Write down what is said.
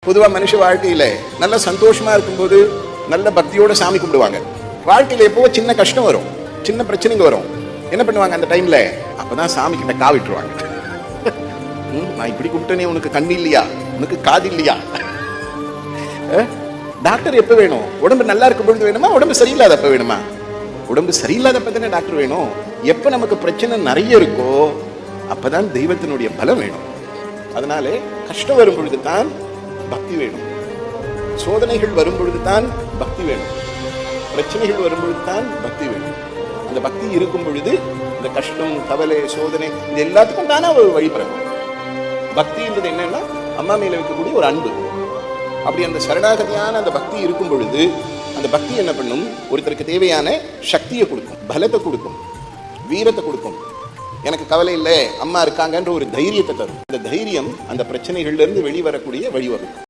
பொதுவா மனுஷ வாழ்க்கையில நல்ல சந்தோஷமா இருக்கும்போது நல்ல பக்தியோட சாமி கும்பிடுவாங்க. வாழ்க்கையில எப்போ சின்ன கஷ்டம் வரும், சின்ன பிரச்சனைங்க வரும், என்ன பண்ணுவாங்க அந்த டைம்ல? அப்பதான் சாமி கிட்ட காவிட்டுருவாங்க. நான் இப்படி கும்பிட்டேனே, உனக்கு கண்ணு இல்லையா, உனக்கு காது இல்லையா? டாக்டர் எப்ப வேணும்? உடம்பு நல்லா இருக்கும் பொழுது வேணுமா, உடம்பு சரியில்லாதப்ப வேணுமா? உடம்பு சரியில்லாதப்ப தானே டாக்டர் வேணும். எப்ப நமக்கு பிரச்சனை நிறைய இருக்கோ அப்பதான் தெய்வத்தினுடைய பலம் வேணும். அதனாலே கஷ்டம் வரும் பொழுதுதான் பக்தி வேணும், சோதனைகள் வரும் பொழுதுதான் பக்தி வேணும், பிரச்சனைகள் வரும் பொழுதுதான் பக்தி வேணும். அந்த பக்தி இருக்கும் பொழுது இந்த கஷ்டம், கவலை, சோதனை இது எல்லாத்துக்கும் தானே ஒரு வழி பிறக்கும். பக்தின்றது என்னன்னா அம்மா மேல வைக்கக்கூடிய ஒரு அன்பு. அப்படி அந்த சரணாகதியான அந்த பக்தி இருக்கும் பொழுது அந்த பக்தி என்ன பண்ணும்? ஒருத்தருக்கு தேவையான சக்தியை கொடுக்கும், பலத்தை கொடுக்கும், வீரத்தை கொடுக்கும். எனக்கு கவலை இல்லை, அம்மா இருக்காங்கன்ற ஒரு தைரியத்தை தரும். அந்த தைரியம் அந்த பிரச்சனைகள்ல இருந்து வெளிவரக்கூடிய வழிவகுக்கும்.